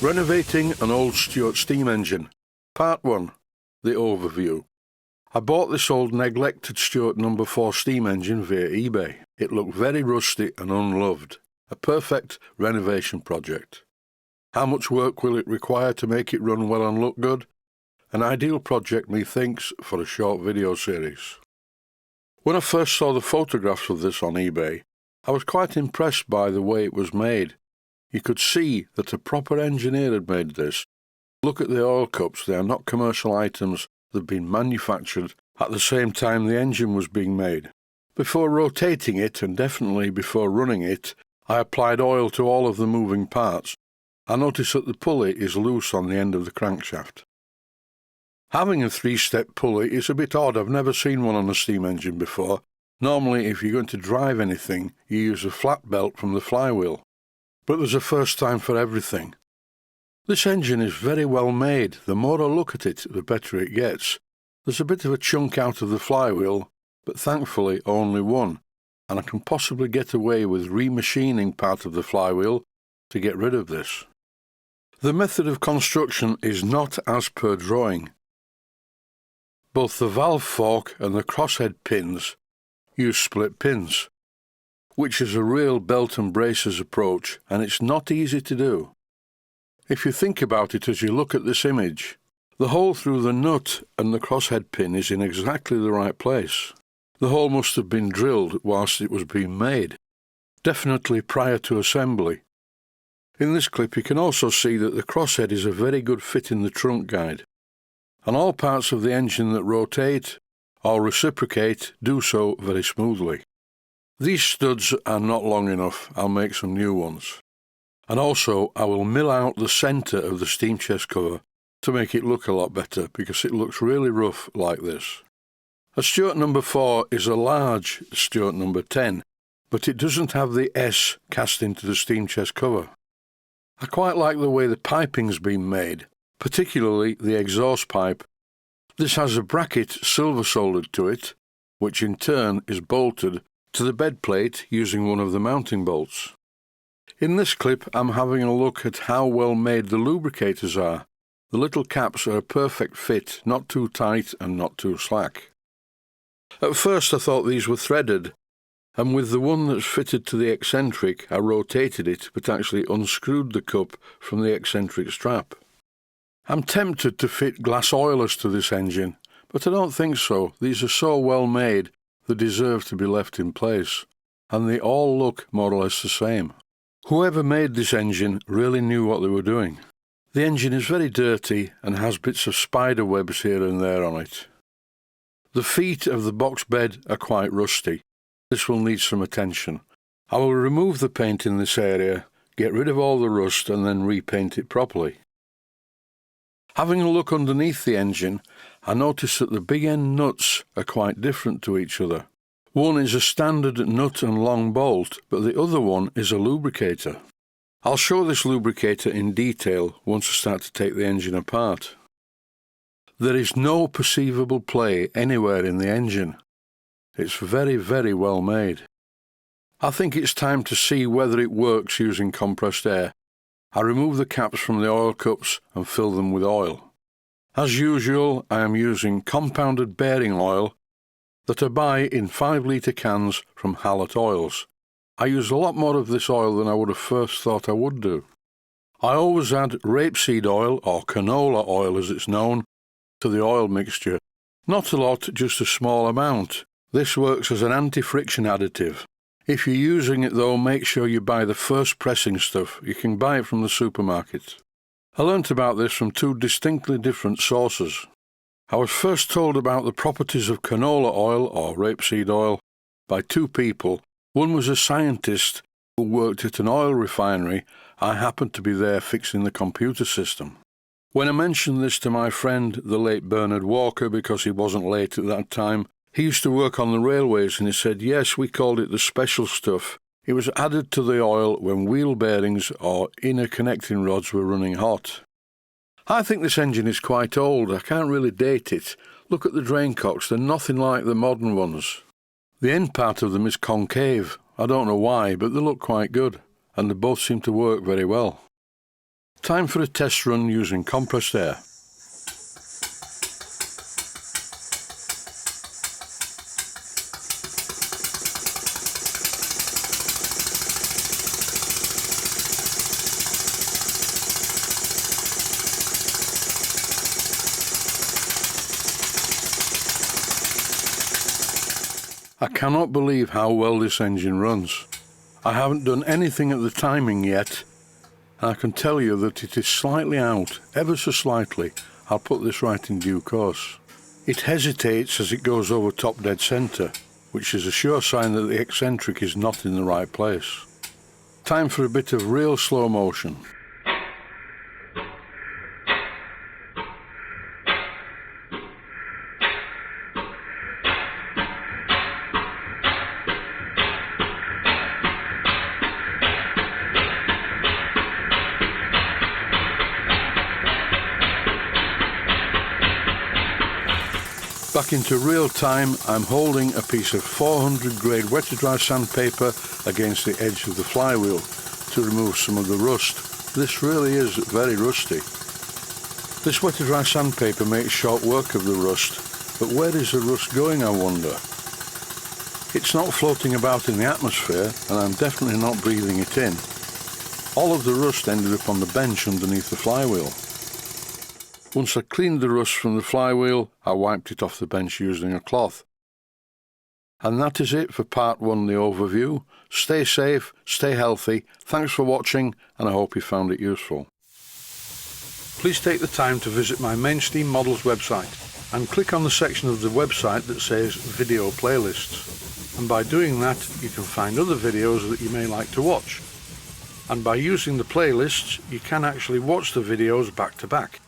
Renovating an old Stuart steam engine. Part 1. The overview. I bought this old neglected Stuart Number 4 steam engine via eBay. It looked very rusty and unloved. A perfect renovation project. How much work will it require to make it run well and look good? An ideal project, methinks, for a short video series. When I first saw the photographs of this on eBay, I was quite impressed by the way it was made. You could see that a proper engineer had made this. Look at the oil cups, they are not commercial items, they've been manufactured at the same time the engine was being made. Before rotating it, and definitely before running it, I applied oil to all of the moving parts. I noticed that the pulley is loose on the end of the crankshaft. Having a 3-step pulley is a bit odd. I've never seen one on a steam engine before. Normally, if you're going to drive anything, you use a flat belt from the flywheel. But there's a first time for everything. This engine is very well made. The more I look at it, the better it gets. There's a bit of a chunk out of the flywheel, but thankfully only one, and I can possibly get away with remachining part of the flywheel to get rid of this. The method of construction is not as per drawing. Both the valve fork and the crosshead pins use split pins, which is a real belt and braces approach, and it's not easy to do. If you think about it as you look at this image, the hole through the nut and the crosshead pin is in exactly the right place. The hole must have been drilled whilst it was being made, definitely prior to assembly. In this clip you can also see that the crosshead is a very good fit in the trunk guide, and all parts of the engine that rotate or reciprocate do so very smoothly. These studs are not long enough. I'll make some new ones. And also I will mill out the centre of the steam chest cover to make it look a lot better, because it looks really rough like this. A Stuart Number 4 is a large Stuart Number 10, but it doesn't have the S cast into the steam chest cover. I quite like the way the piping's been made, particularly the exhaust pipe. This has a bracket silver soldered to it, which in turn is bolted to the bed plate using one of the mounting bolts. In this clip I'm having a look at how well made the lubricators are. The little caps are a perfect fit, not too tight and not too slack. At first I thought these were threaded, and with the one that's fitted to the eccentric I rotated it but actually unscrewed the cup from the eccentric strap. I'm tempted to fit glass oilers to this engine, but I don't think so. These are so well made they deserve to be left in place, and they all look more or less the same. Whoever made this engine really knew what they were doing. The engine is very dirty and has bits of spider webs here and there on it. The feet of the box bed are quite rusty. This will need some attention. I will remove the paint in this area, get rid of all the rust and then repaint it properly. Having a look underneath the engine, I noticed that the big end nuts are quite different to each other. One is a standard nut and long bolt, but the other one is a lubricator. I'll show this lubricator in detail once I start to take the engine apart. There is no perceivable play anywhere in the engine. It's very, very well made. I think it's time to see whether it works using compressed air. I remove the caps from the oil cups and fill them with oil. As usual, I am using compounded bearing oil that I buy in 5-litre cans from Hallett Oils. I use a lot more of this oil than I would have first thought I would do. I always add rapeseed oil, or canola oil as it's known, to the oil mixture. Not a lot, just a small amount. This works as an anti-friction additive. If you're using it though, make sure you buy the first pressing stuff. You can buy it from the supermarket. I learnt about this from 2 distinctly different sources. I was first told about the properties of canola oil, or rapeseed oil, by 2 people. One was a scientist who worked at an oil refinery. I happened to be there fixing the computer system. When I mentioned this to my friend, the late Bernard Walker, because he wasn't late at that time, he used to work on the railways, and he said, yes, we called it the special stuff. It was added to the oil when wheel bearings or inner connecting rods were running hot. I think this engine is quite old. I can't really date it. Look at the drain cocks, they're nothing like the modern ones. The end part of them is concave. I don't know why, but they look quite good, and they both seem to work very well. Time for a test run using compressed air. I cannot believe how well this engine runs. I haven't done anything at the timing yet, and I can tell you that it is slightly out, ever so slightly. I'll put this right in due course. It hesitates as it goes over top dead centre, which is a sure sign that the eccentric is not in the right place. Time for a bit of real slow motion. Back into real time, I'm holding a piece of 400 grade wet-to-dry sandpaper against the edge of the flywheel to remove some of the rust. This really is very rusty. This wet-to-dry sandpaper makes short work of the rust, but where is the rust going, I wonder? It's not floating about in the atmosphere, and I'm definitely not breathing it in. All of the rust ended up on the bench underneath the flywheel. Once I cleaned the rust from the flywheel, I wiped it off the bench using a cloth. And that is it for part 1, the overview. Stay safe, stay healthy, thanks for watching, and I hope you found it useful. Please take the time to visit my Mainsteam Models website and click on the section of the website that says Video Playlists. And by doing that, you can find other videos that you may like to watch. And by using the playlists, you can actually watch the videos back to back.